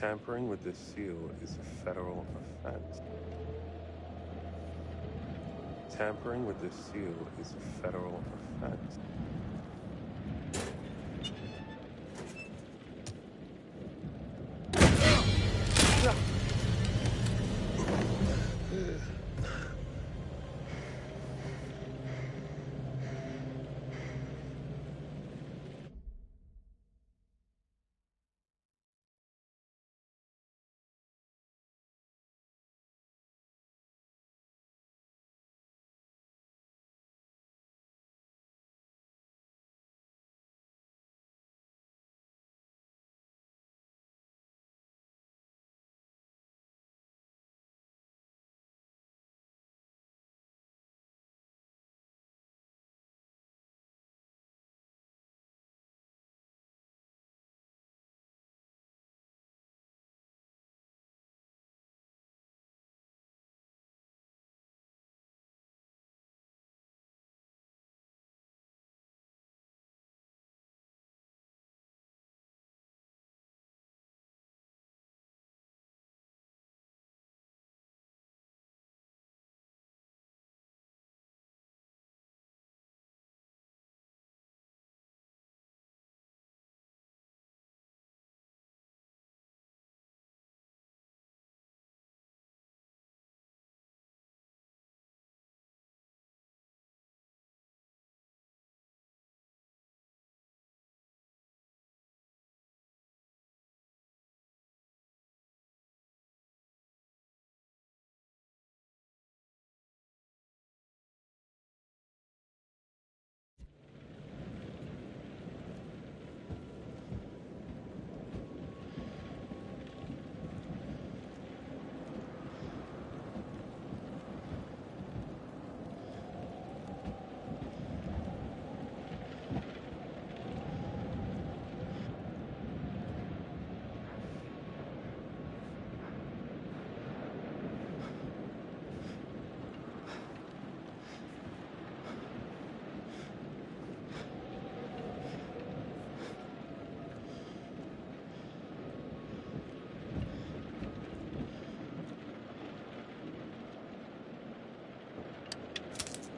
Tampering with this seal is a federal offense. Tampering with this seal is a federal offense.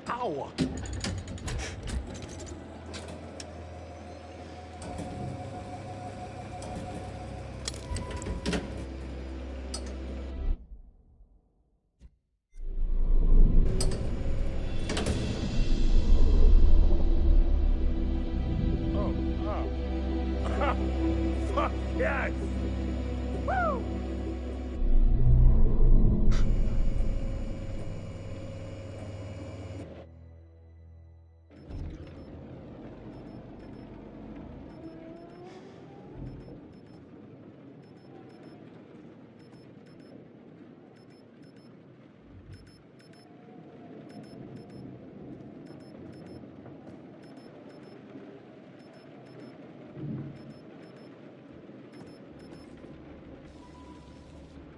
Ow! Fuck yes! Woo!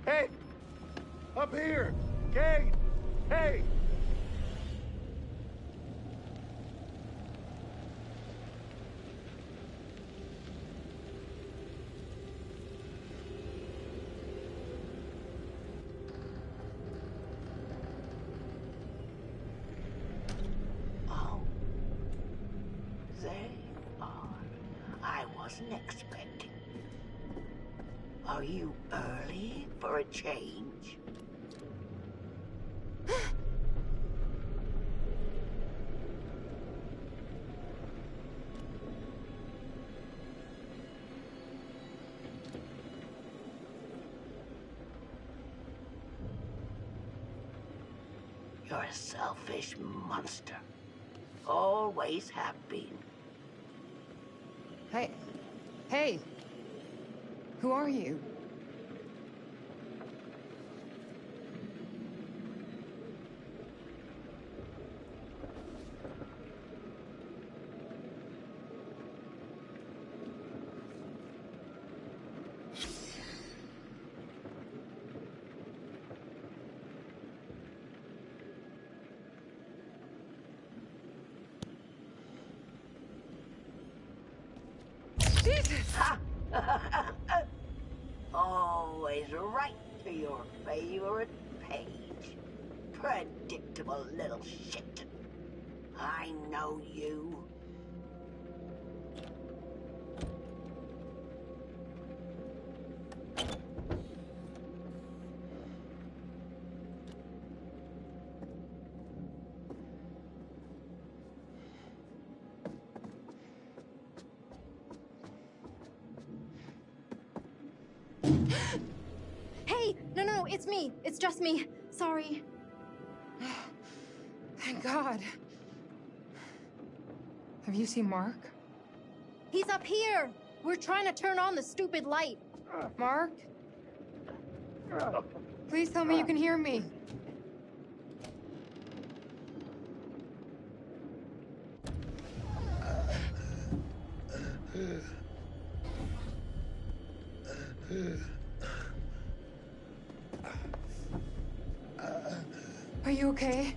Hey! Up here! Kate! Hey! Oh. They are. I wasn't expecting. Are you early for a change? You're a selfish monster. Always have been. Hey. Hey. Who are you? Jesus! Oh, always right to your favorite page. Predictable little shit. I know you. Hey! No, it's me. It's just me. Sorry. Thank God. Have you seen Mark? He's up here! We're trying to turn on the stupid light. Mark? Please tell me you can hear me. Are you okay?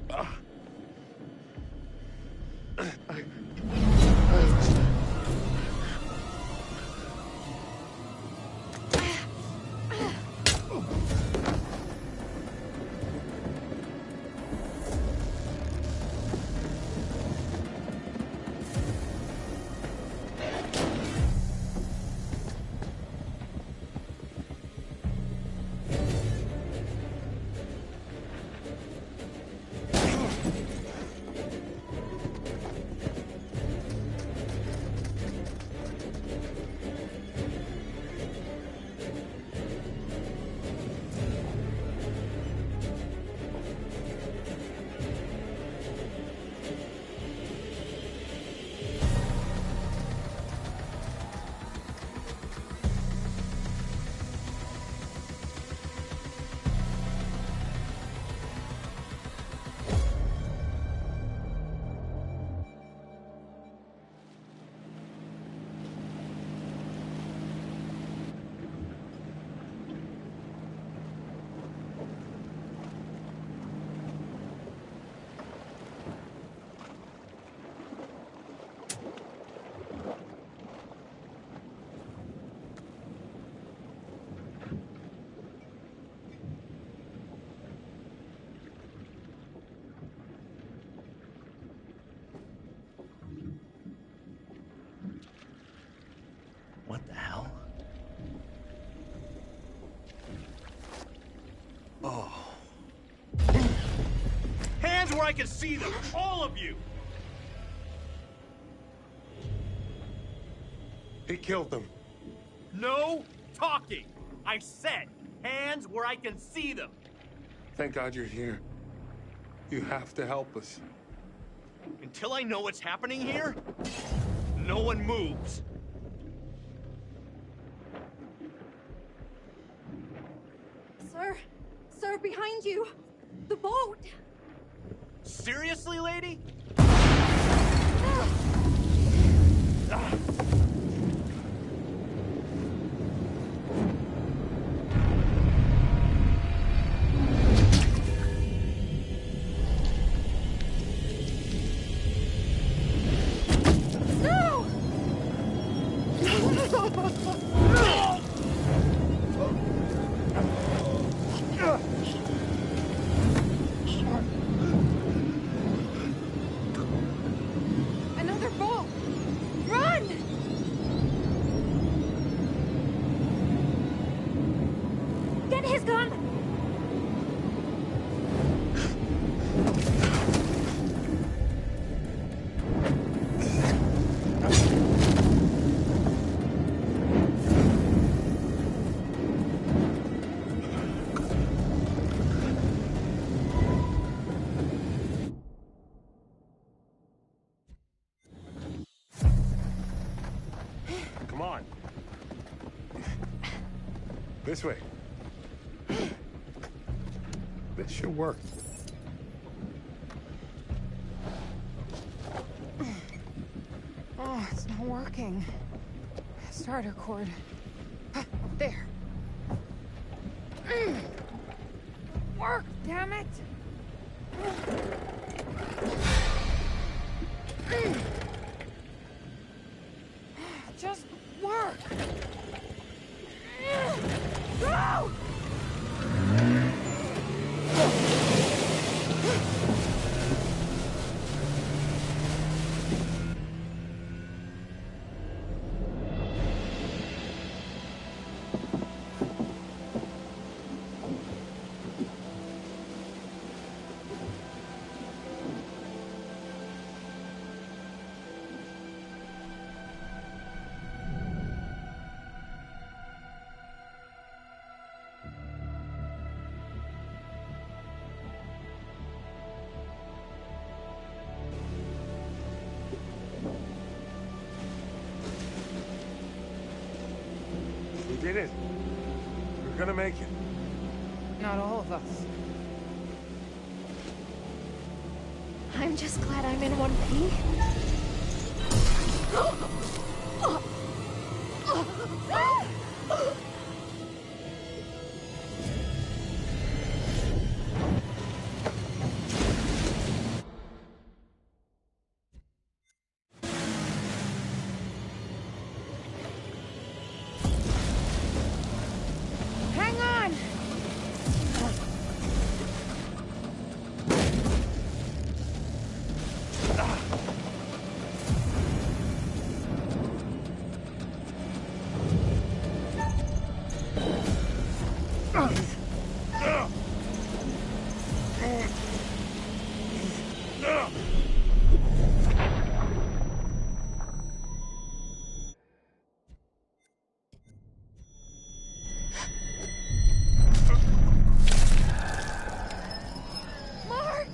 What the hell? Oh. Hands where I can see them! All of you! He killed them. No talking! I said, hands where I can see them! Thank God you're here. You have to help us. Until I know what's happening here, no one moves. Sir, behind you! The boat! Seriously, lady? Another boat! Run! Get his gun! Come on. This way. This should work. Oh, it's not working. Starter cord. There. Work, damn it! Just work! Go! did it. We're gonna make it. Not all of us. I'm just glad I'm in one piece. Hang on! Mark!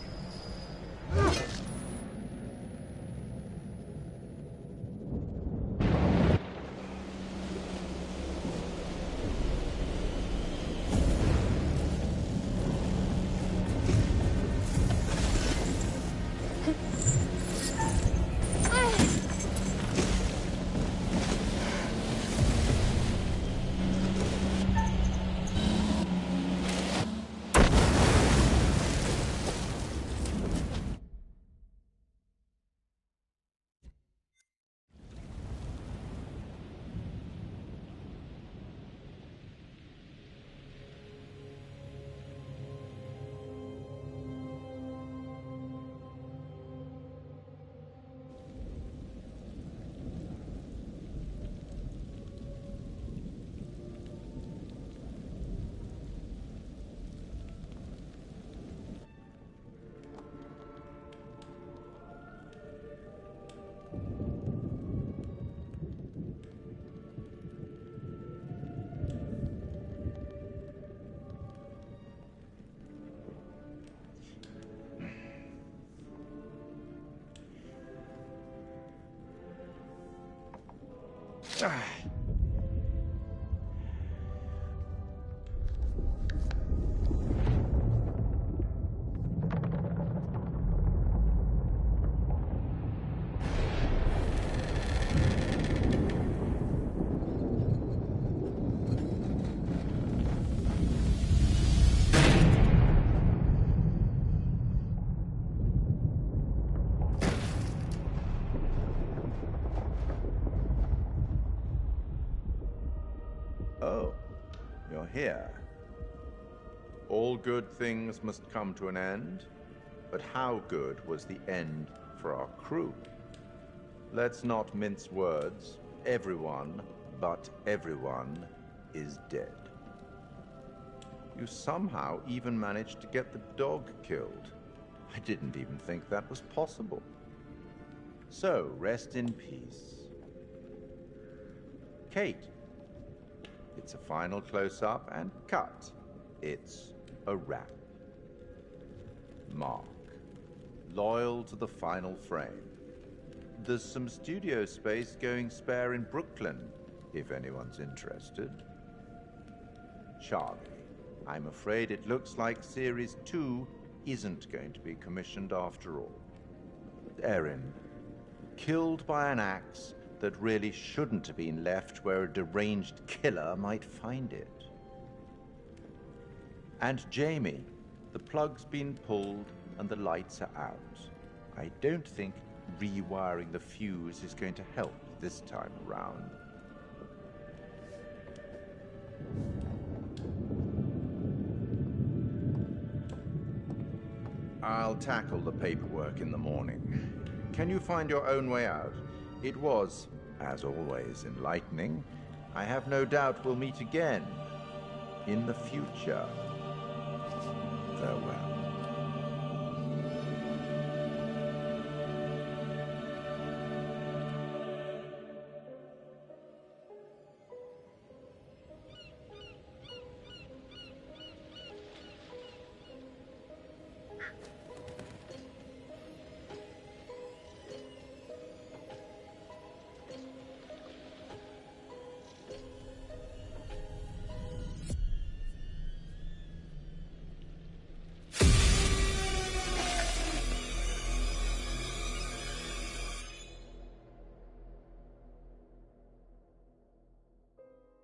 Oh, you're here. All good things must come to an end, but how good was the end for our crew? Let's not mince words. Everyone, but everyone, is dead. You somehow even managed to get the dog killed. I didn't even think that was possible. So, rest in peace. Kate. It's a final close-up and cut. It's a wrap. Mark. Loyal to the final frame. There's some studio space going spare in Brooklyn, if anyone's interested. Charlie. I'm afraid it looks like Series 2 isn't going to be commissioned after all. Erin. Killed by an axe that really shouldn't have been left where a deranged killer might find it. And Jamie, the plug's been pulled and the lights are out. I don't think rewiring the fuse is going to help this time around. I'll tackle the paperwork in the morning. Can you find your own way out? It was, as always, enlightening. I have no doubt we'll meet again in the future. Farewell.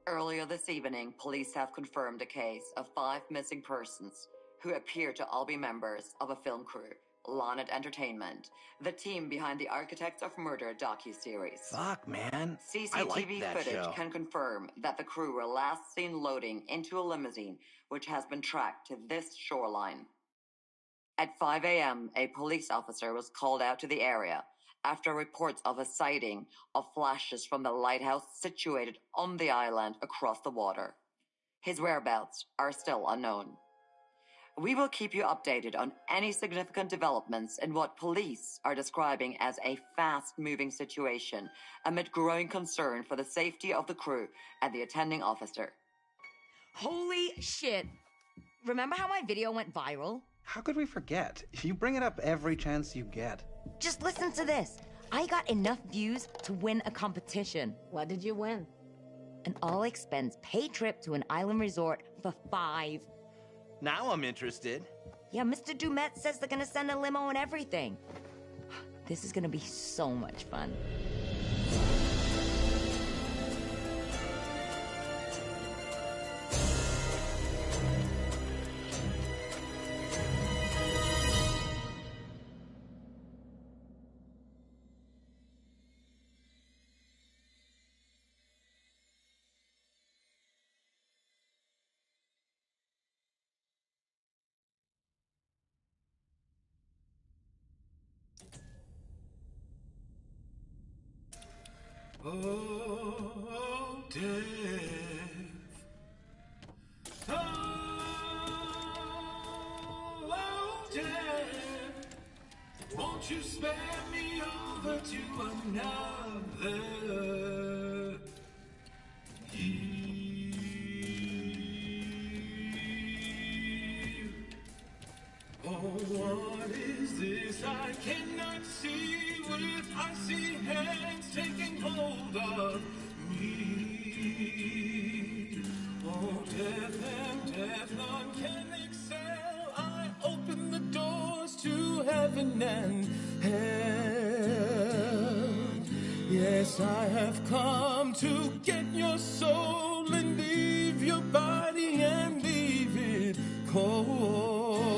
Earlier this evening, police have confirmed a case of 5 missing persons who appear to all be members of a film crew, Lonnet Entertainment, the team behind the Architects of Murder docuseries. Fuck, man. CCTV I like that footage show. can confirm that the crew were last seen loading into a limousine which has been tracked to this shoreline. At 5 a.m., a police officer was called out to the area after reports of a sighting of flashes from the lighthouse situated on the island across the water. His whereabouts are still unknown. We will keep you updated on any significant developments in what police are describing as a fast-moving situation amid growing concern for the safety of the crew and the attending officer. Holy shit! Remember how my video went viral? How could we forget? You bring it up every chance you get. Just listen to this. I got enough views to win a competition. What did you win? An all-expense paid trip to an island resort for 5. Now I'm interested. Yeah, Mr. Dumet says they're gonna send a limo and everything. This is gonna be so much fun. Oh, death. Oh, death. Won't you spare me over to another year? Oh, what is this I cannot see with icy hands taking hold of me? Oh, death and death, none can excel. I open the doors to heaven and hell. Yes, I have come to get your soul and leave your body and leave it cold.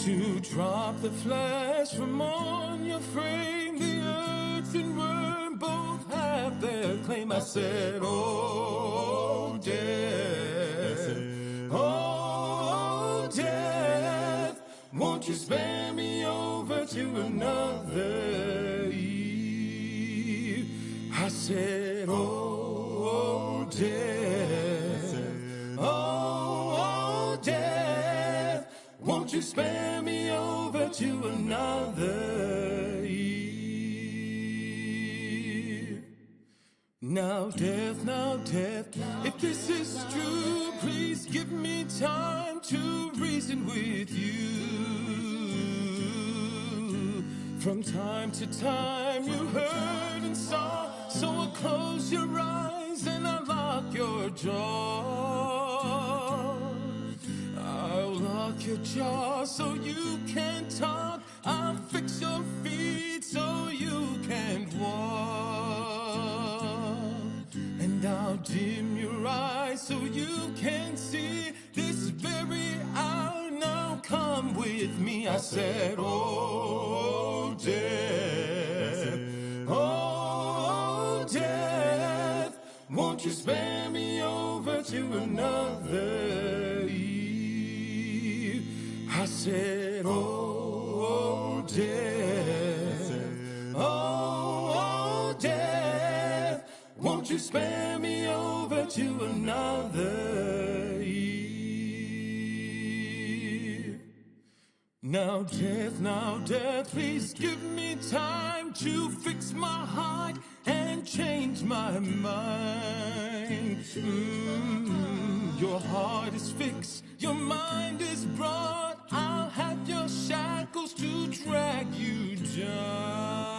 To drop the flesh from on your frame, the earth and worm both have their claim. I said, oh, death, oh, death, won't you spare me over to another eve? I said, oh, death, oh, death, won't you spare me over to another eve? Now death, if this is true, please give me time to reason with you. From time to time you heard and saw, so close your eyes and unlock your jaw. I'll lock your jaw so you can talk. I'll fix your feet so you can walk. And I'll dim your eyes so you can see this very hour. Now come with me. I said, oh, death, oh, death, won't you spare me over to another eve? I said, oh, death, oh, death, won't you spare me over to another eve? Now death, please give me time to fix my heart and change my mind. Your heart is fixed, your mind is broad. I'll have your shackles to drag you down.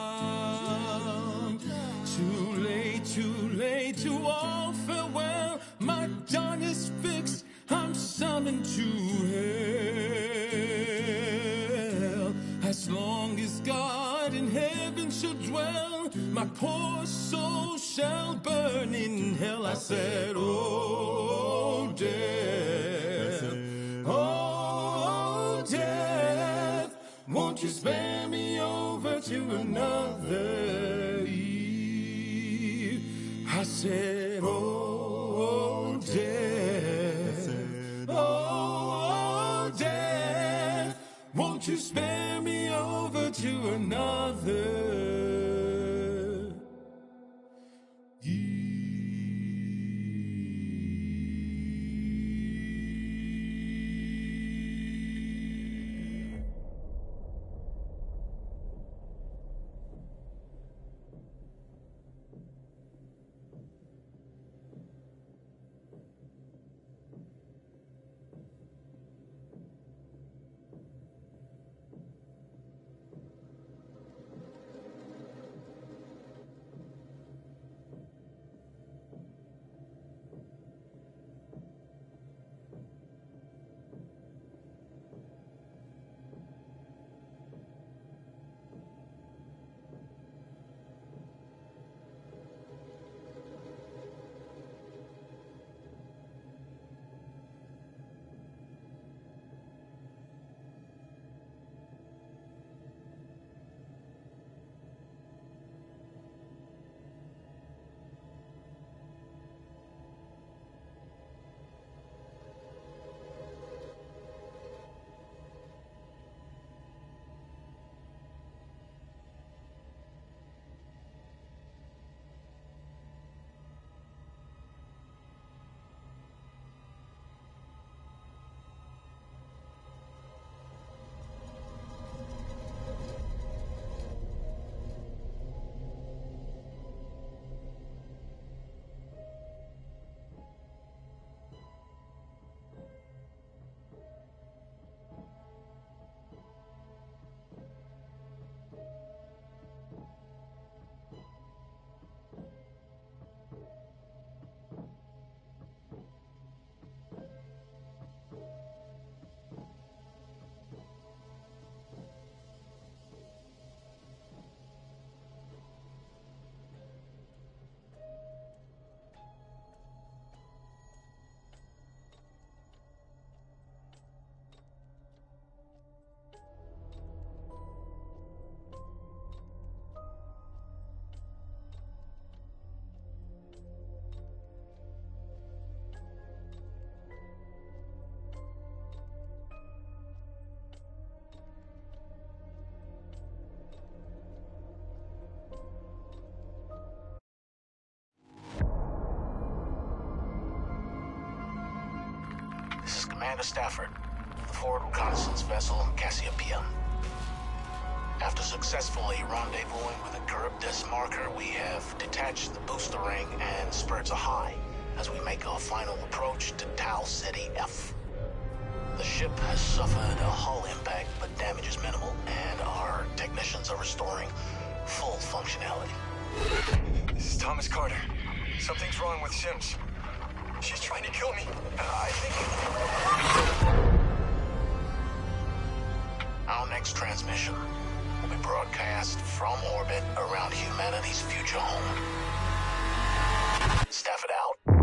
Too late to all farewell. My dawn is fixed, I'm summoned to hell. As long as God in heaven shall dwell, my poor soul shall burn in hell. I said, oh, death, oh, death, won't you spare me over to another eve? I said, oh, death, oh, death, won't you spare me over to another This is Commander Stafford, the forward reconnaissance vessel Cassiopeia. After successfully rendezvousing with a Charybdis marker, we have detached the booster ring and spurred to high as we make our final approach to Tau Ceti F. The ship has suffered a hull impact, but damage is minimal, and our technicians are restoring full functionality. This is Thomas Carter. Something's wrong with Sims. She's trying to kill me. I think... Our next transmission will be broadcast from orbit around humanity's future home. Stafford out.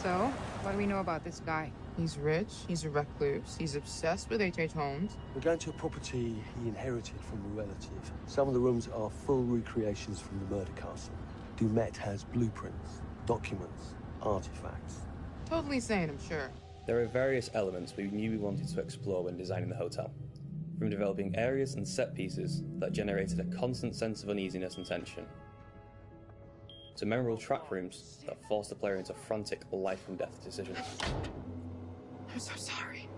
So, what do we know about this guy? He's rich, he's a recluse, he's obsessed with H.H. Holmes. We're going to a property he inherited from a relative. Some of the rooms are full recreations from the murder castle. Dumet has blueprints, documents, artifacts. Totally sane, I'm sure. There are various elements we knew we wanted to explore when designing the hotel, from developing areas and set pieces that generated a constant sense of uneasiness and tension, to memorable track rooms that forced the player into frantic life and death decisions. I'm so sorry.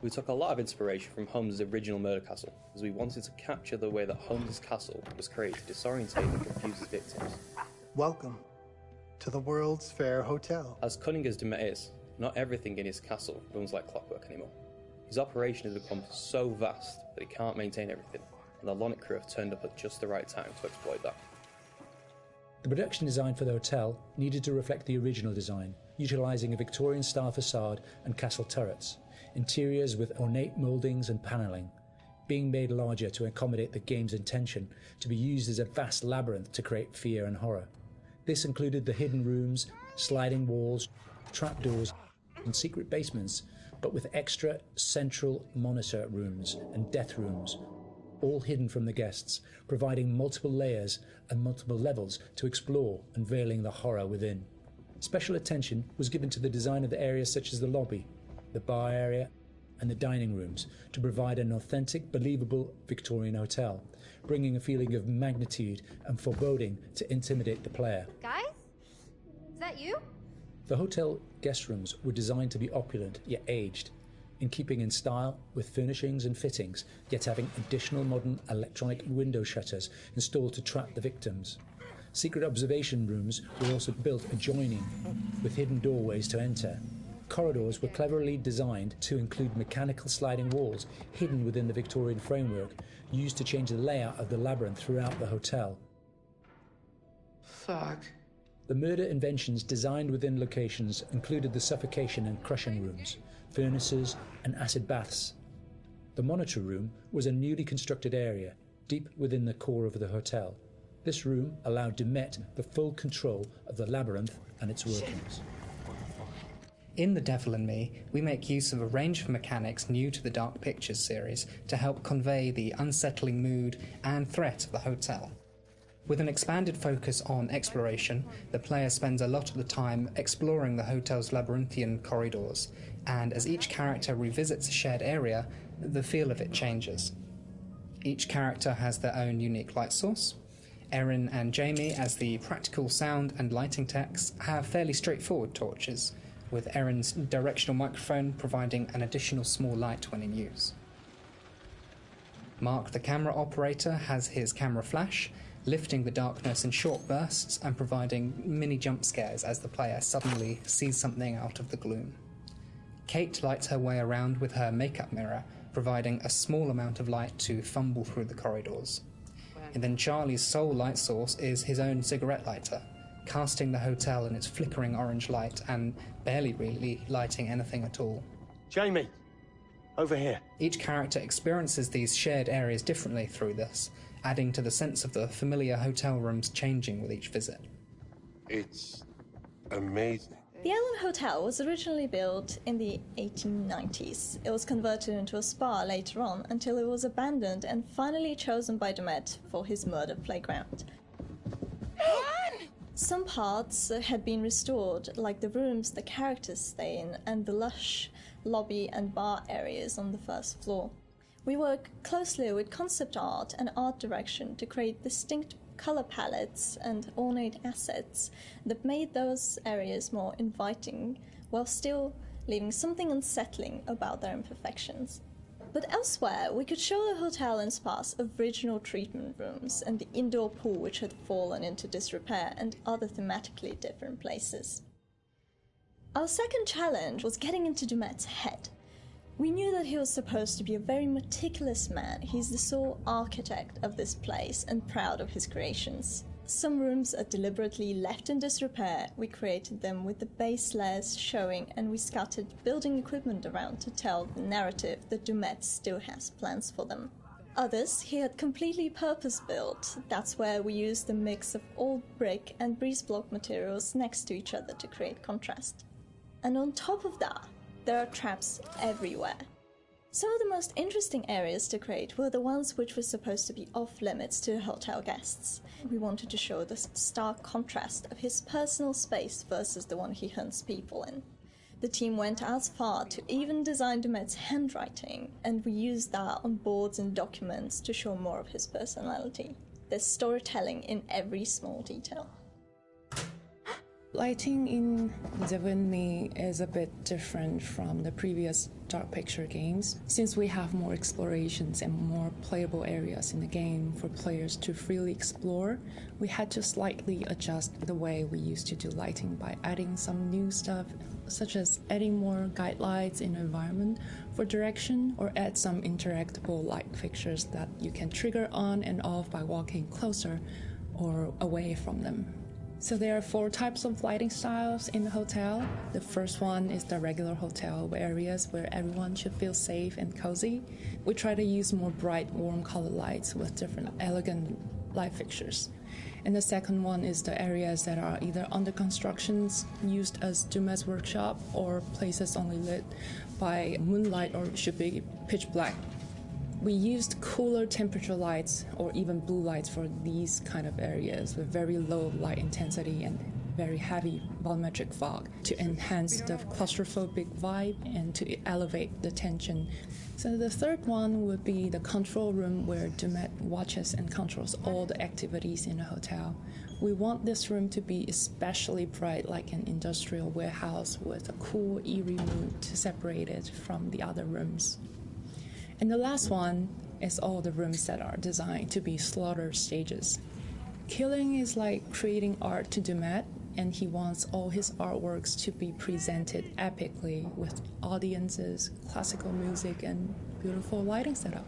We took a lot of inspiration from Holmes' original murder castle, as we wanted to capture the way that Holmes' castle was created to disorientate and confuse his victims. Welcome to the World's Fair Hotel. As cunning as Dumet is, not everything in his castle runs like clockwork anymore. His operation has become so vast that he can't maintain everything, and the Lonnet crew have turned up at just the right time to exploit that. The production design for the hotel needed to reflect the original design, utilising a Victorian-style facade and castle turrets, interiors with ornate mouldings and panelling, being made larger to accommodate the game's intention to be used as a vast labyrinth to create fear and horror. This included the hidden rooms, sliding walls, trapdoors, and secret basements, but with extra central monitor rooms and death rooms, all hidden from the guests, providing multiple layers and multiple levels to explore, unveiling the horror within. Special attention was given to the design of the areas such as the lobby, the bar area, and the dining rooms to provide an authentic, believable Victorian hotel, bringing a feeling of magnitude and foreboding to intimidate the player. Guys? Is that you? The hotel guest rooms were designed to be opulent yet aged, in keeping in style with furnishings and fittings, yet having additional modern electronic window shutters installed to trap the victims. Secret observation rooms were also built adjoining, with hidden doorways to enter. Corridors were cleverly designed to include mechanical sliding walls hidden within the Victorian framework, used to change the layout of the labyrinth throughout the hotel. Fuck. The murder inventions designed within locations included the suffocation and crushing rooms, furnaces, and acid baths. The monitor room was a newly constructed area, deep within the core of the hotel. This room allowed Dumet the full control of the labyrinth and its workings. In The Devil and Me, we make use of a range of mechanics new to the Dark Pictures series to help convey the unsettling mood and threat of the hotel. With an expanded focus on exploration, the player spends a lot of the time exploring the hotel's labyrinthian corridors, and as each character revisits a shared area, the feel of it changes. Each character has their own unique light source. Erin and Jamie, as the practical sound and lighting techs, have fairly straightforward torches, with Erin's directional microphone providing an additional small light when in use. Mark, the camera operator, has his camera flash, lifting the darkness in short bursts and providing mini jump scares as the player suddenly sees something out of the gloom. Kate lights her way around with her makeup mirror, providing a small amount of light to fumble through the corridors. And then Charlie's sole light source is his own cigarette lighter, casting the hotel in its flickering orange light and barely really lighting anything at all. Jamie, over here. Each character experiences these shared areas differently through this, adding to the sense of the familiar hotel rooms changing with each visit. It's amazing. The Ellen Hotel was originally built in the 1890s. It was converted into a spa later on until it was abandoned and finally chosen by Dumet for his murder playground. Some parts had been restored, like the rooms the characters stay in and the lush lobby and bar areas on the first floor. We work closely with concept art and art direction to create distinct color palettes and ornate assets that made those areas more inviting while still leaving something unsettling about their imperfections. But elsewhere, we could show the hotel and spa's original treatment rooms and the indoor pool which had fallen into disrepair and other thematically different places. Our second challenge was getting into Dumet's head. We knew that he was supposed to be a very meticulous man. He's the sole architect of this place and proud of his creations. Some rooms are deliberately left in disrepair. We created them with the base layers showing, and we scattered building equipment around to tell the narrative that Dumet still has plans for them. Others he had completely purpose-built. That's where we used a mix of old brick and breeze block materials next to each other to create contrast. And on top of that, there are traps everywhere. Some of the most interesting areas to create were the ones which were supposed to be off limits to hotel guests. We wanted to show the stark contrast of his personal space versus the one he hunts people in. The team went as far to even design Dumet's handwriting, and we used that on boards and documents to show more of his personality. There's storytelling in every small detail. Lighting in Devil in Me is a bit different from the previous Dark Picture games, since we have more explorations and more playable areas in the game for players to freely explore. We had to slightly adjust the way we used to do lighting by adding some new stuff, such as adding more guide lights in the environment for direction, or add some interactable light fixtures that you can trigger on and off by walking closer or away from them. So there are 4 types of lighting styles in the hotel. The first one is the regular hotel areas where everyone should feel safe and cozy. We try to use more bright, warm color lights with different elegant light fixtures. And the second one is the areas that are either under constructions, used as Dumet's workshop, or places only lit by moonlight or should be pitch black. We used cooler temperature lights or even blue lights for these kind of areas with very low light intensity and very heavy volumetric fog to enhance the claustrophobic vibe and to elevate the tension. So the third one would be the control room where Dumet watches and controls all the activities in the hotel. We want this room to be especially bright, like an industrial warehouse with a cool, eerie mood to separate it from the other rooms. And the last one is all the rooms that are designed to be slaughter stages. Killing is like creating art to Dumet, and he wants all his artworks to be presented epically with audiences, classical music, and beautiful lighting setup.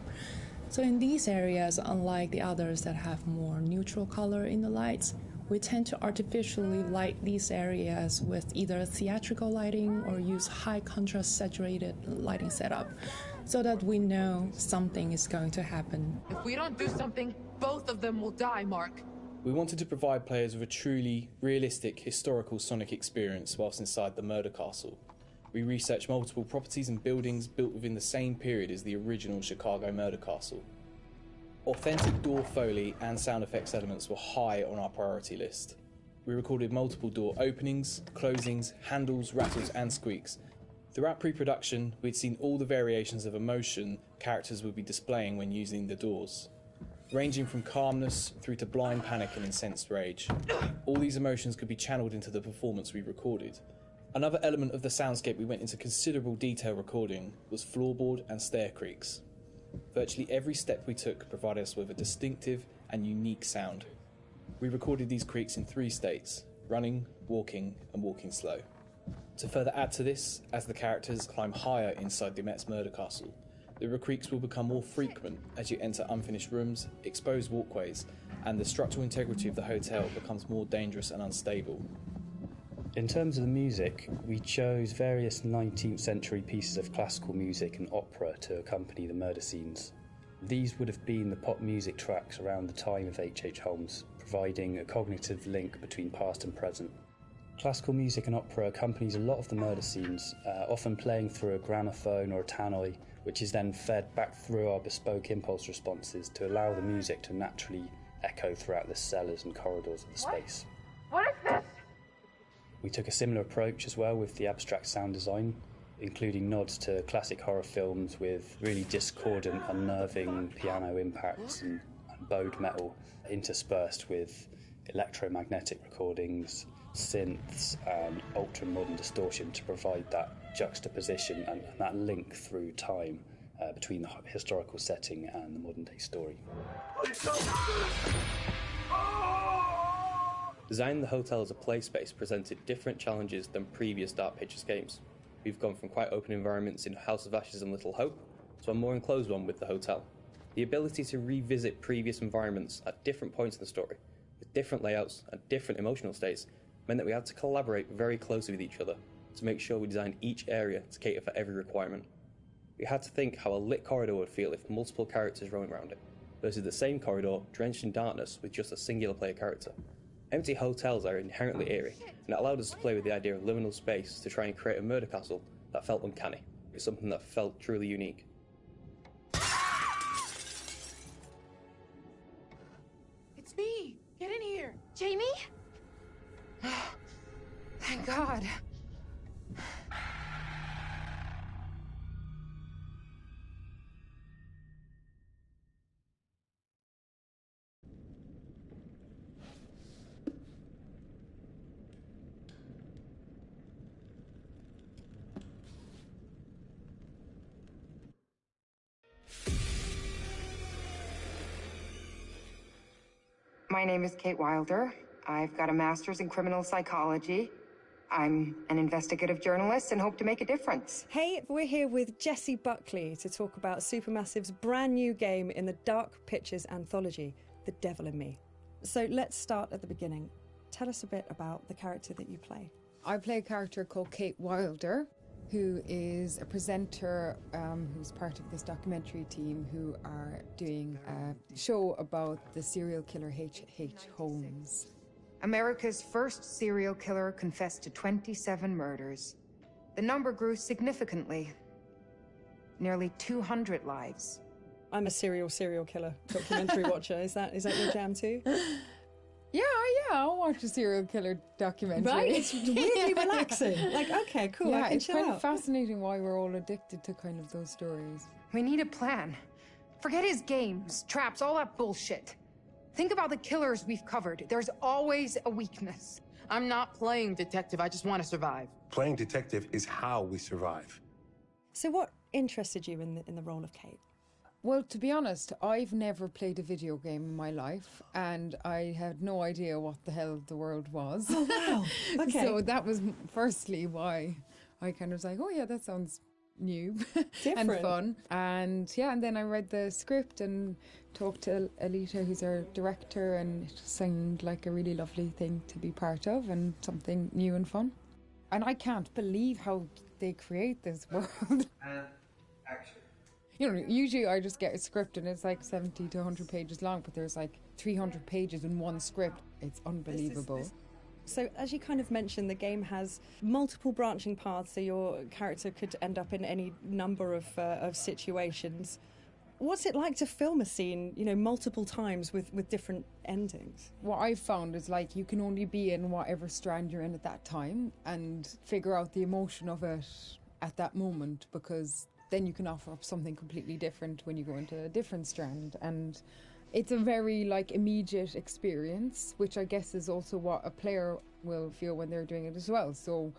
So in these areas, unlike the others that have more neutral color in the lights, we tend to artificially light these areas with either theatrical lighting or use high contrast saturated lighting setup, so that we know something is going to happen. If we don't do something, both of them will die, Mark. We wanted to provide players with a truly realistic historical Sonic experience whilst inside the murder castle. We researched multiple properties and buildings built within the same period as the original Chicago murder castle. Authentic door foley and sound effects elements were high on our priority list. We recorded multiple door openings, closings, handles, rattles and squeaks. Throughout pre-production, we'd seen all the variations of emotion characters would be displaying when using the doors, ranging from calmness through to blind panic and incensed rage. All these emotions could be channeled into the performance we recorded. Another element of the soundscape we went into considerable detail recording was floorboard and stair creaks. Virtually every step we took provided us with a distinctive and unique sound. We recorded these creaks in 3 states: running, walking, and walking slow. To further add to this, as the characters climb higher inside Dumet's murder castle, the creaks will become more frequent as you enter unfinished rooms, exposed walkways, and the structural integrity of the hotel becomes more dangerous and unstable. In terms of the music, we chose various 19th century pieces of classical music and opera to accompany the murder scenes. These would have been the pop music tracks around the time of H.H. Holmes, providing a cognitive link between past and present. Classical music and opera accompanies a lot of the murder scenes, often playing through a gramophone or a tannoy, which is then fed back through our bespoke impulse responses to allow the music to naturally echo throughout the cellars and corridors of the space. What is this? We took a similar approach as well with the abstract sound design, including nods to classic horror films with really discordant, unnerving piano impacts and bowed metal interspersed with electromagnetic recordings, synths and ultra-modern distortion to provide that juxtaposition and that link through time between the historical setting and the modern-day story. Designing the hotel as a play space presented different challenges than previous Dark Pictures games. We've gone from quite open environments in House of Ashes and Little Hope to a more enclosed one with the hotel. The ability to revisit previous environments at different points in the story, with different layouts and different emotional states, meant that we had to collaborate very closely with each other to make sure we designed each area to cater for every requirement. We had to think how a lit corridor would feel if multiple characters roaming around it, versus the same corridor drenched in darkness with just a singular player character. Empty hotels are inherently eerie, and it allowed us to play with the idea of liminal space to try and create a murder castle that felt uncanny. It was something that felt truly unique. Thank God. My name is Kate Wilder. I've got a master's in criminal psychology. I'm an investigative journalist and hope to make a difference. Hey, we're here with Jessie Buckley to talk about Supermassive's brand new game in the Dark Pictures anthology, The Devil in Me. So let's start at the beginning. Tell us a bit about the character that you play. I play a character called Kate Wilder, who is a presenter who's part of this documentary team who are doing a show about the serial killer H.H. Holmes. America's first serial killer confessed to 27 murders. The number grew significantly. Nearly 200 lives. I'm a serial killer documentary watcher. Is that your jam too? Yeah, I'll watch a serial killer documentary. Right? It's really relaxing. Like, okay, cool, yeah, I can it's chill kind out. of fascinating why we're all addicted to kind of those stories. We need a plan. Forget his games, traps, all that bullshit. Think about the killers we've covered. There's always a weakness. I'm not playing detective, I just want to survive. Playing detective is how we survive. So what interested you in the role of Kate? Well, to be honest, I've never played a video game in my life, and I had no idea what the hell the world was. Oh, wow. Okay. So that was firstly why I kind of was like, oh yeah, that sounds new and fun. And yeah, and then I read the script and talked to Alita, who's our director, and it seemed like a really lovely thing to be part of and something new and fun. And I can't believe how they create this world. And action. You know, usually I just get a script and it's like 70 to 100 pages long, but there's like 300 pages in one script. It's unbelievable. So as you kind of mentioned, the game has multiple branching paths, so your character could end up in any number of situations. What's it like to film a scene, you know, multiple times with different endings? What I've found is like you can only be in whatever strand you're in at that time and figure out the emotion of it at that moment, because then you can offer up something completely different when you go into a different strand. And it's a very like immediate experience, which I guess is also what a player will feel when they're doing it as well. So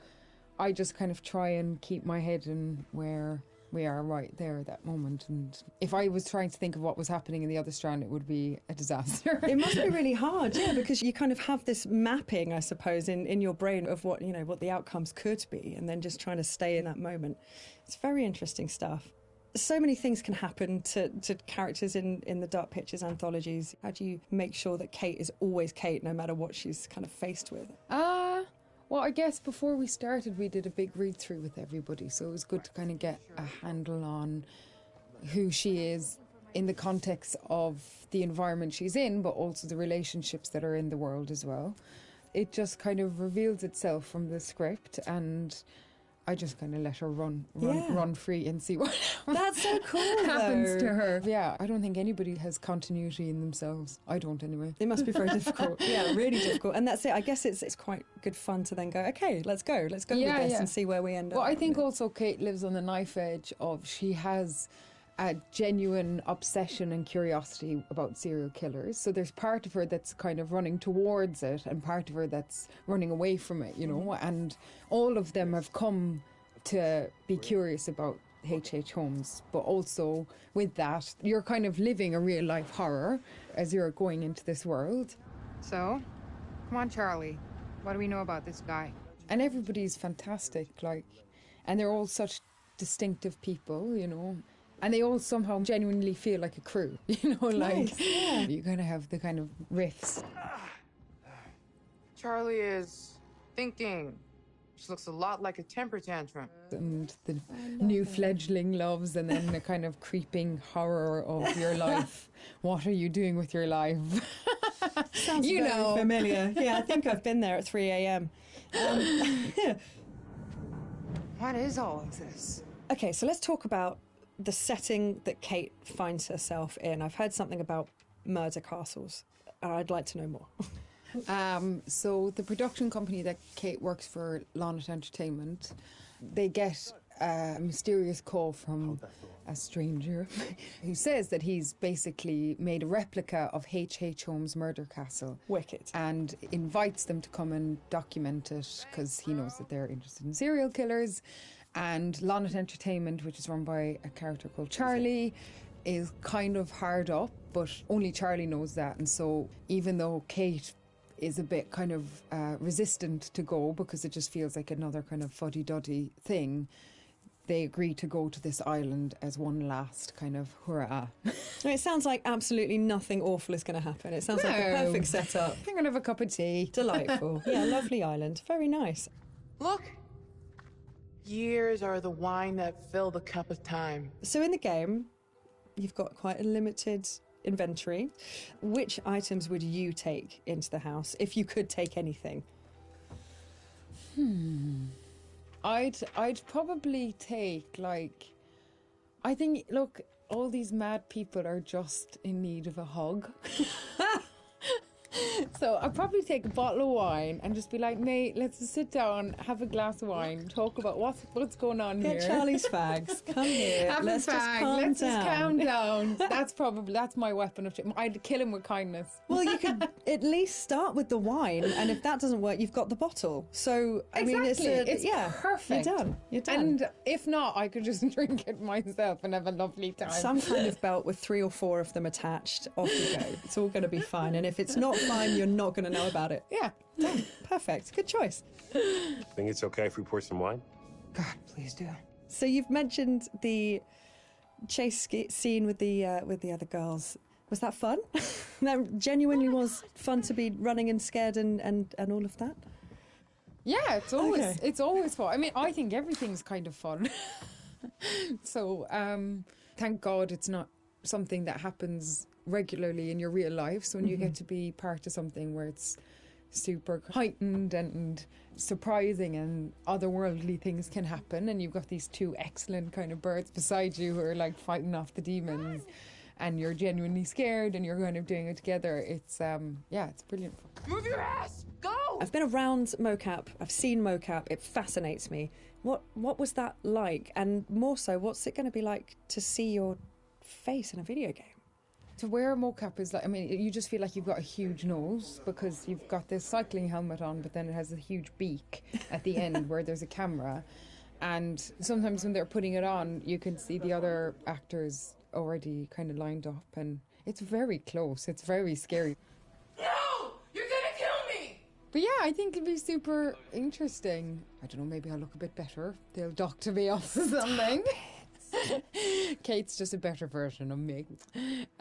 I just kind of try and keep my head in where we are right there at that moment. And if I was trying to think of what was happening in the other strand, it would be a disaster. It must be really hard, yeah, because you kind of have this mapping, I suppose, in your brain of what, you know, what the outcomes could be, and then just trying to stay in that moment. It's very interesting stuff. So many things can happen to characters in the Dark Pictures anthologies. How do you make sure that Kate is always Kate, no matter what she's kind of faced with? Well, I guess before we started, we did a big read-through with everybody, so it was good to kind of get a handle on who she is in the context of the environment she's in, but also the relationships that are in the world as well. It just kind of reveals itself from the script, and I just kind of let her run free and see what That's so cool, happens though. to her. Yeah, I don't think anybody has continuity in themselves. I don't anyway. It must be very difficult. Yeah, really difficult. And that's it. I guess it's quite good fun to then go, okay, let's go with this and see where we end up. Well, I think also Kate lives on the knife edge of she has a genuine obsession and curiosity about serial killers. So there's part of her that's kind of running towards it and part of her that's running away from it, you know, and all of them have come to be curious about H.H. Holmes, but also with that, you're kind of living a real life horror as you're going into this world. So, come on, Charlie, what do we know about this guy? And everybody's fantastic, like, and they're all such distinctive people, you know. And they all somehow genuinely feel like a crew, you know, like you kind of have the kind of riffs. Charlie is thinking. She looks a lot like a temper tantrum. And the new fledgling loves, and then the kind of creeping horror of your life. What are you doing with your life? Sounds very familiar. Yeah, I think I've been there at 3 a.m. What is all of this? Okay, so let's talk about the setting that Kate finds herself in. I've heard something about murder castles. I'd like to know more. So the production company that Kate works for, Lonnet Entertainment, they get a mysterious call from a stranger who says that he's basically made a replica of H.H. Holmes' murder castle. Wicked. And invites them to come and document it because he knows that they're interested in serial killers. And Lonnet Entertainment, which is run by a character called Charlie, is kind of hard up, but only Charlie knows that. And so even though Kate is a bit kind of resistant to go because it just feels like another kind of fuddy-duddy thing, they agree to go to this island as one last kind of hurrah. It sounds like absolutely nothing awful is going to happen. It sounds like a perfect setup. I'm going to have a cup of tea. Delightful. Yeah, lovely island. Very nice. Look! Years are the wine that fill the cup of time. So in the game, you've got quite a limited inventory. Which items would you take into the house if you could take anything? I'd probably take, like, I think, look, all these mad people are just in need of a hug. So I'd probably take a bottle of wine and just be like, mate, let's just sit down, have a glass of wine, talk about what's going on here. Get Charlie's fags. Come here. Have let's a just fag. calm Let's down. just calm down. That's my weapon of choice. I'd kill him with kindness. Well, you could at least start with the wine, and if that doesn't work, you've got the bottle. So I mean, it's perfect. You're done. You're done. And if not, I could just drink it myself and have a lovely time. Some kind of belt with 3 or 4 of them attached. Off you go. It's all going to be fine. And if it's not fine, you're not going to know about it. Yeah. Done. Perfect. Good choice. Think it's okay if we pour some wine? God, please do. So you've mentioned the chase scene with the other girls. Was that fun? That genuinely was fun to be running and scared and all of that? Yeah, it's always fun. I mean, I think everything's kind of fun. So, thank God it's not something that happens regularly in your real life. So when you get to be part of something where it's super heightened and surprising and otherworldly things can happen, and you've got these 2 excellent kind of birds beside you who are like fighting off the demons, and you're genuinely scared and you're kind of doing it together, it's it's brilliant fun. Move your ass! Go! I've been around mocap. I've seen mocap. It fascinates me. What was that like? And more so, what's it going to be like to see your face in a video game? To wear a mocap is like, I mean, you just feel like you've got a huge nose because you've got this cycling helmet on, but then it has a huge beak at the end where there's a camera. And sometimes when they're putting it on, you can see the other actors already kind of lined up, and it's very close. It's very scary. No! You're gonna kill me! But yeah, I think it'd be super interesting. I don't know, maybe I'll look a bit better. They'll doctor me off or something. Kate's just a better version of me.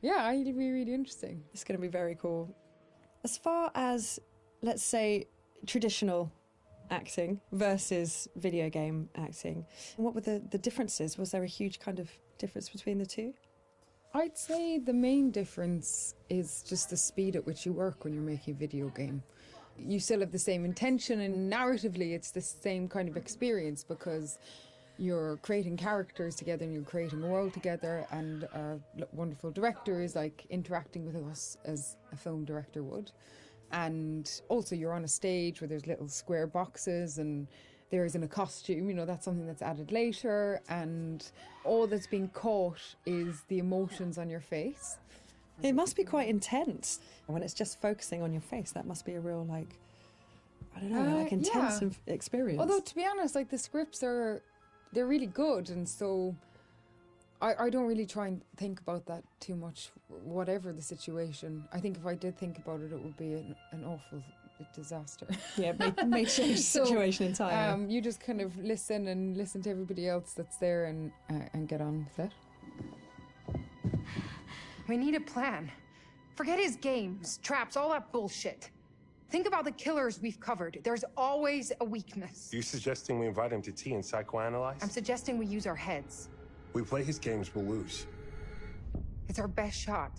Yeah, it'd be really interesting. It's going to be very cool. As far as, let's say, traditional acting versus video game acting, what were the differences? Was there a huge kind of difference between the two? I'd say the main difference is just the speed at which you work when you're making a video game. You still have the same intention, and narratively it's the same kind of experience because you're creating characters together and you're creating a world together, and our wonderful director is like interacting with us as a film director would. And also you're on a stage where there's little square boxes and there isn't a costume, that's something that's added later, and all that's being caught is the emotions on your face. It must be quite intense when it's just focusing on your face. That must be a real, intense experience. Although, to be honest, the scripts they're really good, and so I don't really try and think about that too much, whatever the situation. I think if I did think about it, it would be an awful disaster. Yeah, may change the situation entirely. You just kind of listen to everybody else that's there and get on with it. We need a plan. Forget his games, traps, all that bullshit. Think about the killers we've covered. There's always a weakness. You suggesting we invite him to tea and psychoanalyze? I'm suggesting we use our heads. We play his games, we'll lose. It's our best shot.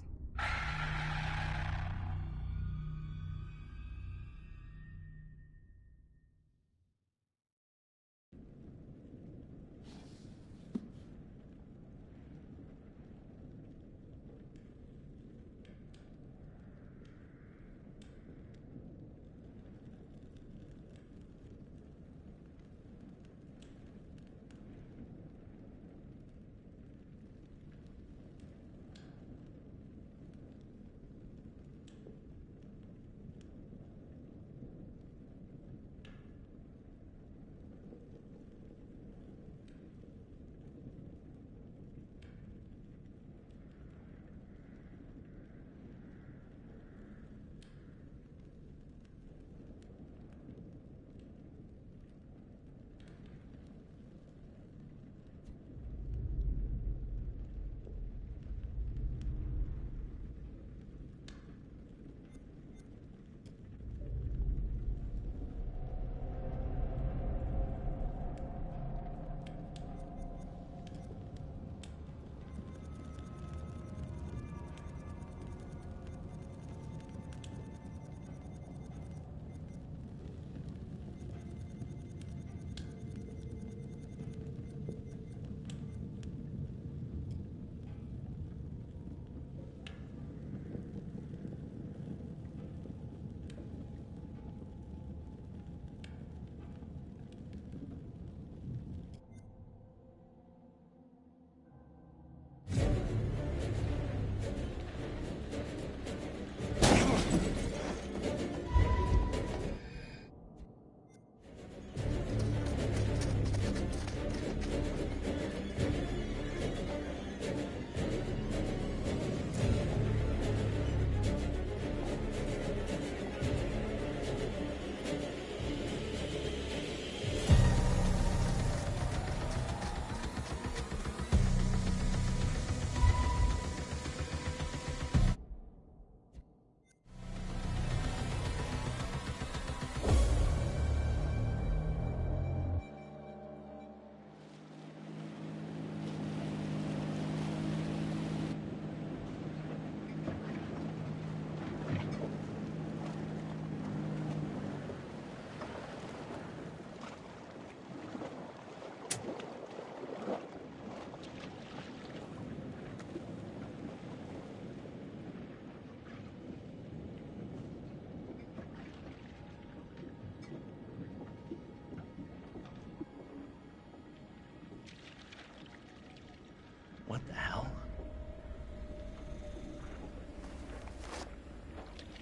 What the hell?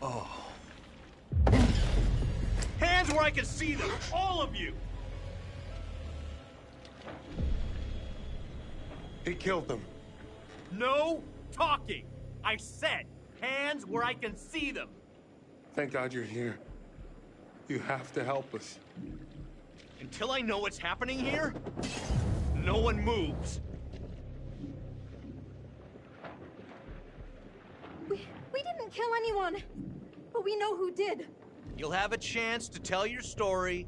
Oh. Hands where I can see them! All of you! He killed them. No talking! I said, hands where I can see them! Thank God you're here. You have to help us. Until I know what's happening here, no one moves. We didn't kill anyone, but we know who did. You'll have a chance to tell your story.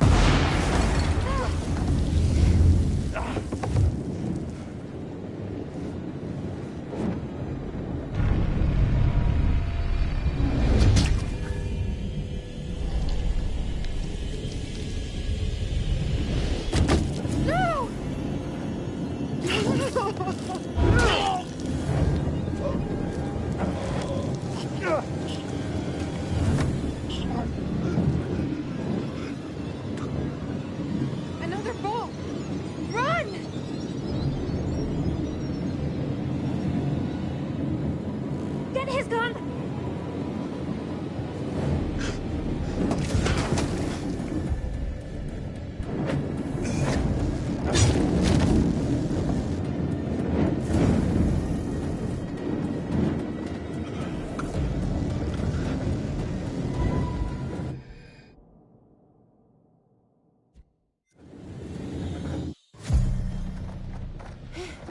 Another bolt! Run! Get his gun!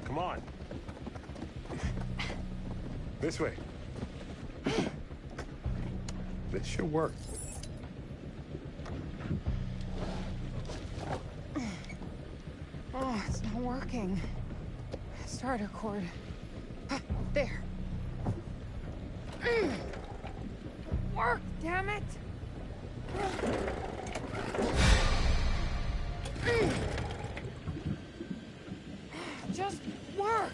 Come on. This way. This should work. Oh, it's not working. Starter cord. There. Work, damn it! Just work!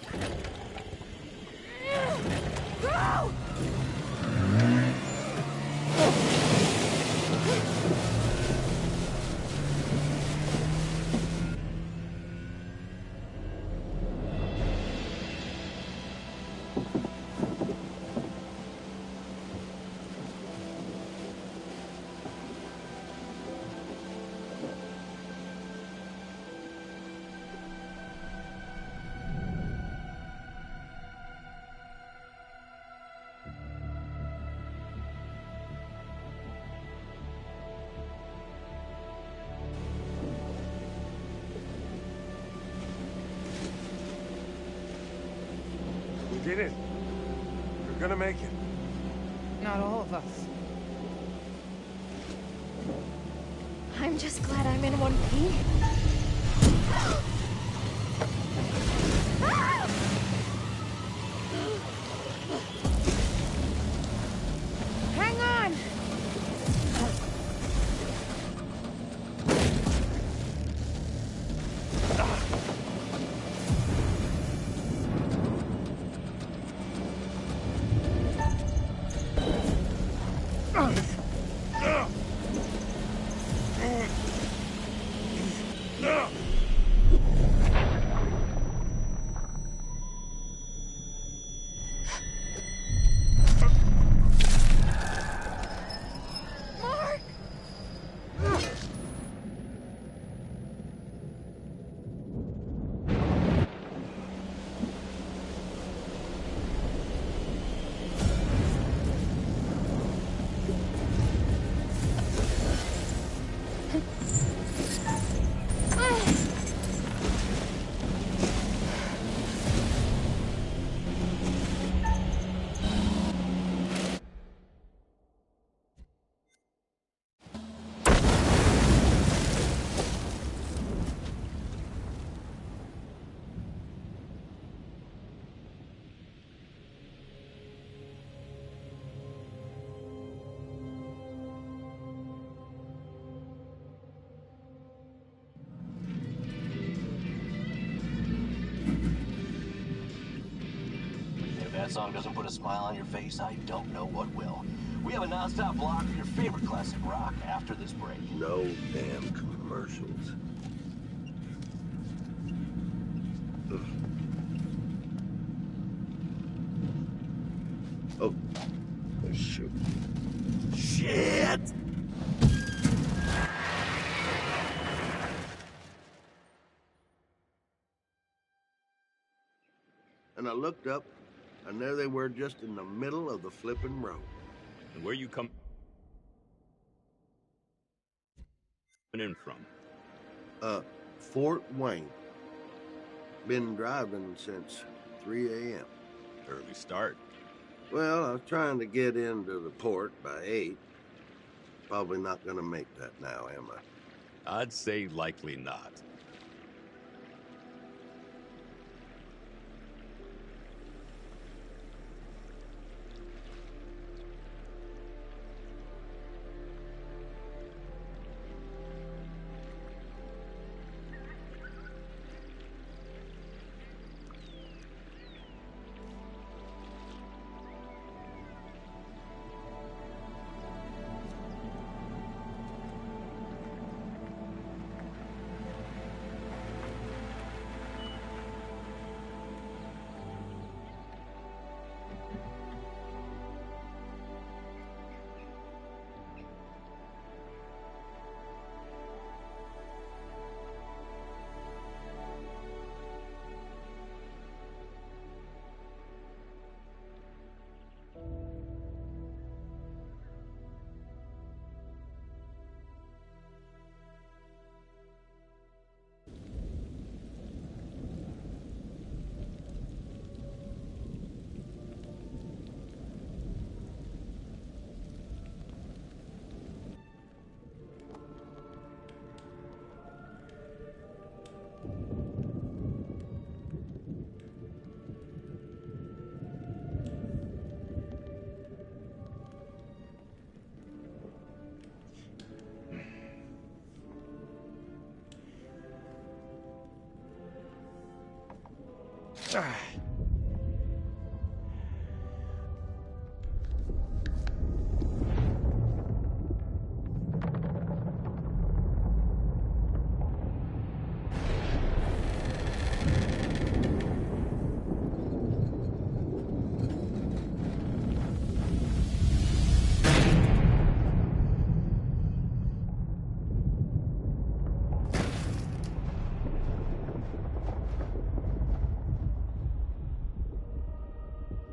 Go! We did it. We're gonna make it. Not all of us. I'm just glad I'm in one piece. Hang on! If that song doesn't put a smile on your face, I don't know what will. We have a non-stop block of your favorite classic rock after this break. No damn commercials. Oh, shoot. Shit! And I looked up, and there they were just in the middle of the flippin' road. And where you coming in from? Fort Wayne. Been driving since 3 a.m. Early start. Well, I was trying to get into the port by 8. Probably not gonna make that now, am I? I'd say likely not.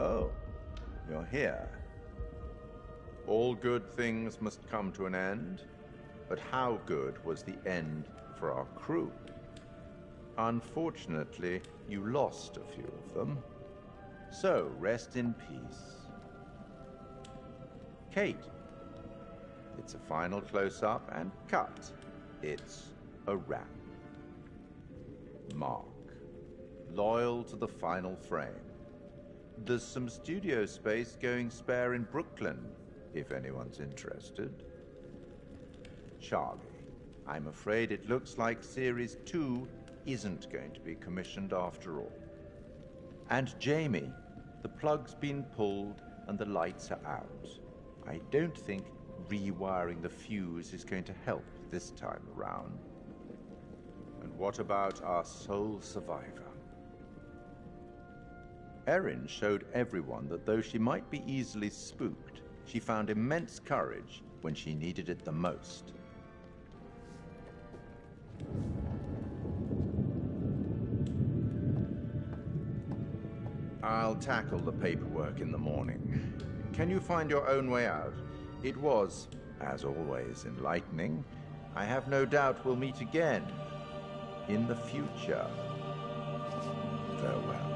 Oh, you're here. All good things must come to an end, but how good was the end for our crew? Unfortunately, you lost a few of them. So, rest in peace. Kate. It's a final close-up and cut. It's a wrap. Mark. Loyal to the final frame. There's some studio space going spare in Brooklyn, if anyone's interested. Charlie, I'm afraid it looks like Series 2 isn't going to be commissioned after all. And Jamie, the plug's been pulled and the lights are out. I don't think rewiring the fuse is going to help this time around. And what about our sole survivor? Erin showed everyone that though she might be easily spooked, she found immense courage when she needed it the most. I'll tackle the paperwork in the morning. Can you find your own way out? It was, as always, enlightening. I have no doubt we'll meet again in the future. Farewell.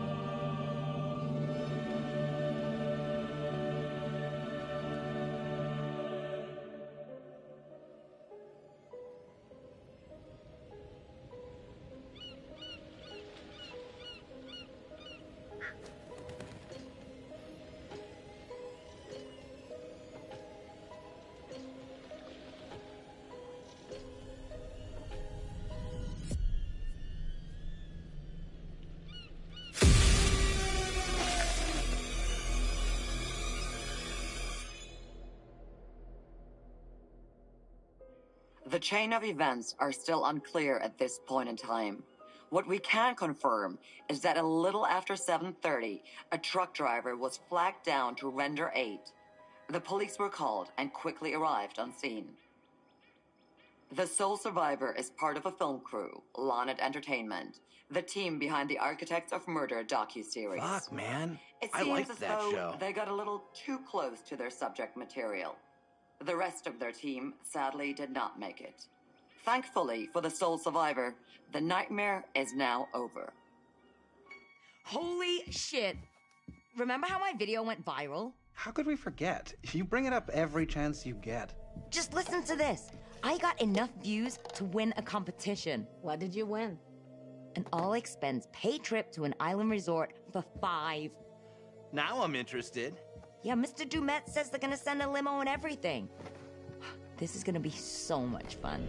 The chain of events are still unclear at this point in time. What we can confirm is that a little after 7:30, a truck driver was flagged down to render aid. The police were called and quickly arrived on scene. The sole survivor is part of a film crew, Lonnet Entertainment, the team behind the Architects of Murder docuseries. Fuck, man. It I seems liked as that though show. they got a little too close to their subject material. The rest of their team sadly did not make it. Thankfully for the sole survivor, the nightmare is now over. Holy shit. Remember how my video went viral? How could we forget? You bring it up every chance you get. Just listen to this. I got enough views to win a competition. What did you win? An all-expense paid trip to an island resort for 5. Now I'm interested. Yeah, Mr. Dumet says they're gonna send a limo and everything. This is gonna be so much fun.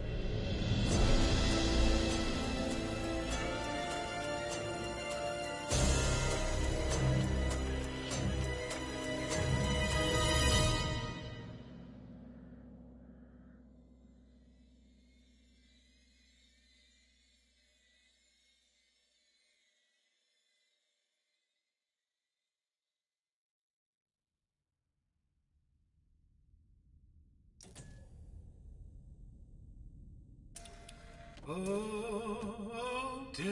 Oh, death.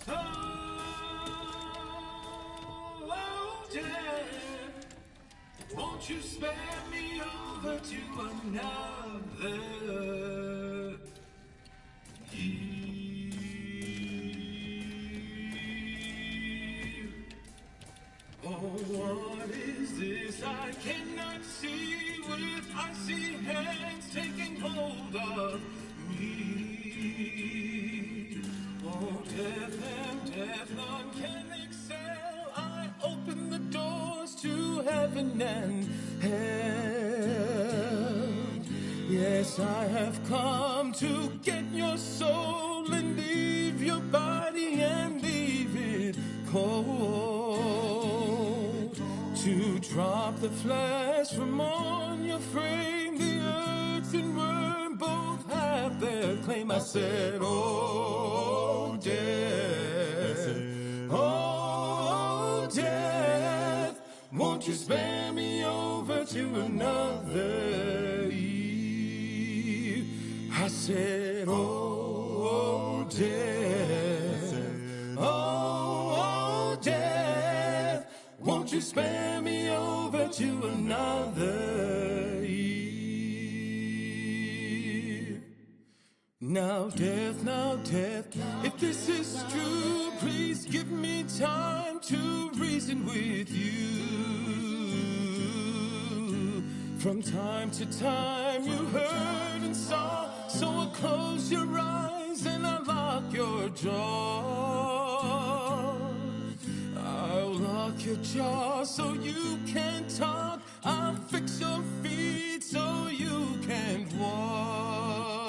Oh, death. Won't you spare me over to another year? Oh, what is this I cannot see with icy hands taking hold of me? Oh, death and death, none can excel. I open the doors to heaven and hell. Yes, I have come to get your soul and leave your body and leave it cold. To drop the flesh from on your frame, the earth and worm both have their claim. I said, oh, death, oh, death, won't you spare me over to another eve? I said, oh, death, oh, death, won't you spare me over to another eve? Now death, if this is true, please give me time to reason with you. From time to time you heard and saw, so close your eyes and unlock your jaw. I'll lock your jaw so you can talk. I'll fix your feet so you can walk.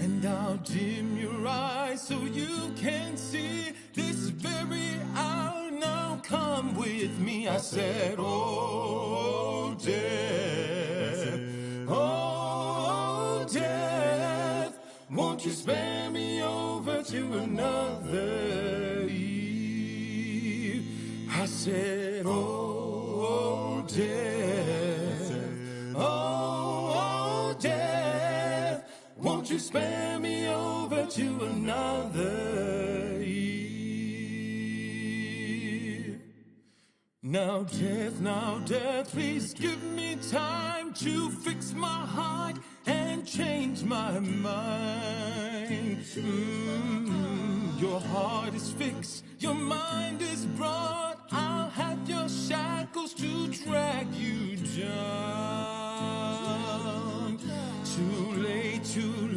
And I'll dim your eyes so you can see this very hour. Now come with me. I said, oh, death, oh, death, won't you spare me over to another eve? I said, oh, death, oh, death, won't you spare me over to another eve? Now death, please give me time to fix my heart and change my mind. Your heart is fixed, your mind is broad. I'll have your shackles to drag you down. Too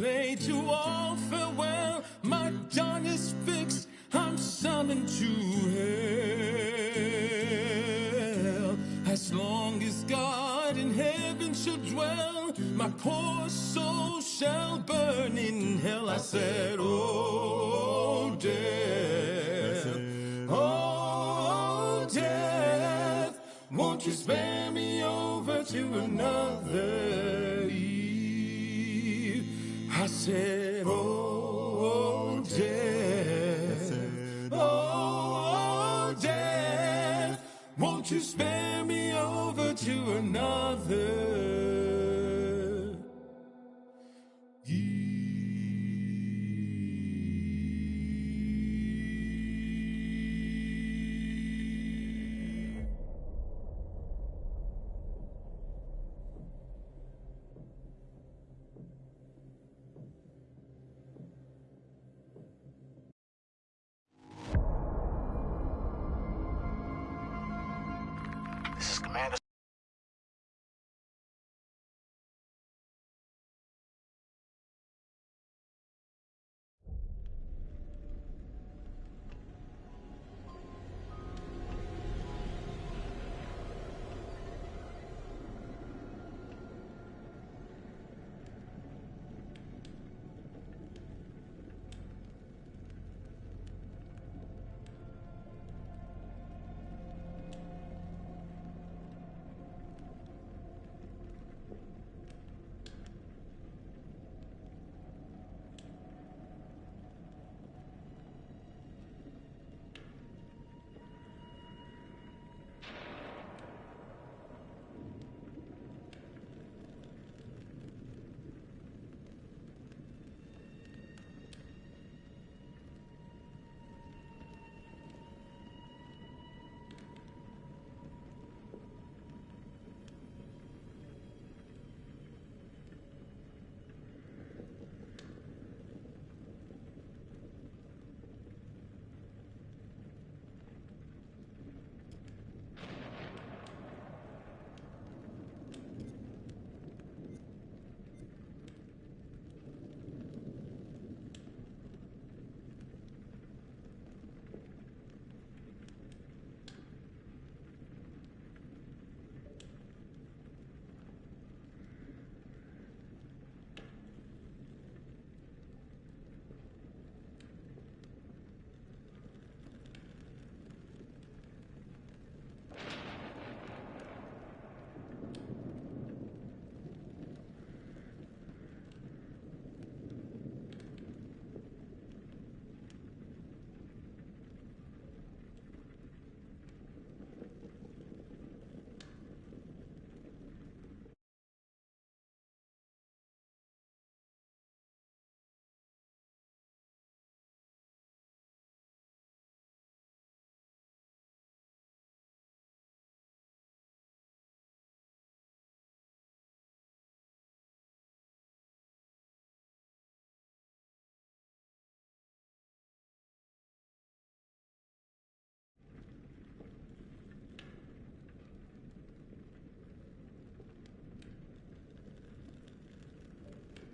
late to all farewell. My dawn is fixed, I'm summoned to hell. As long as God in heaven shall dwell, my poor soul shall burn in hell. I said, oh, death, oh, death, won't you spare me over to another eve? I I said, oh, death, oh, death, won't you spare me over to another?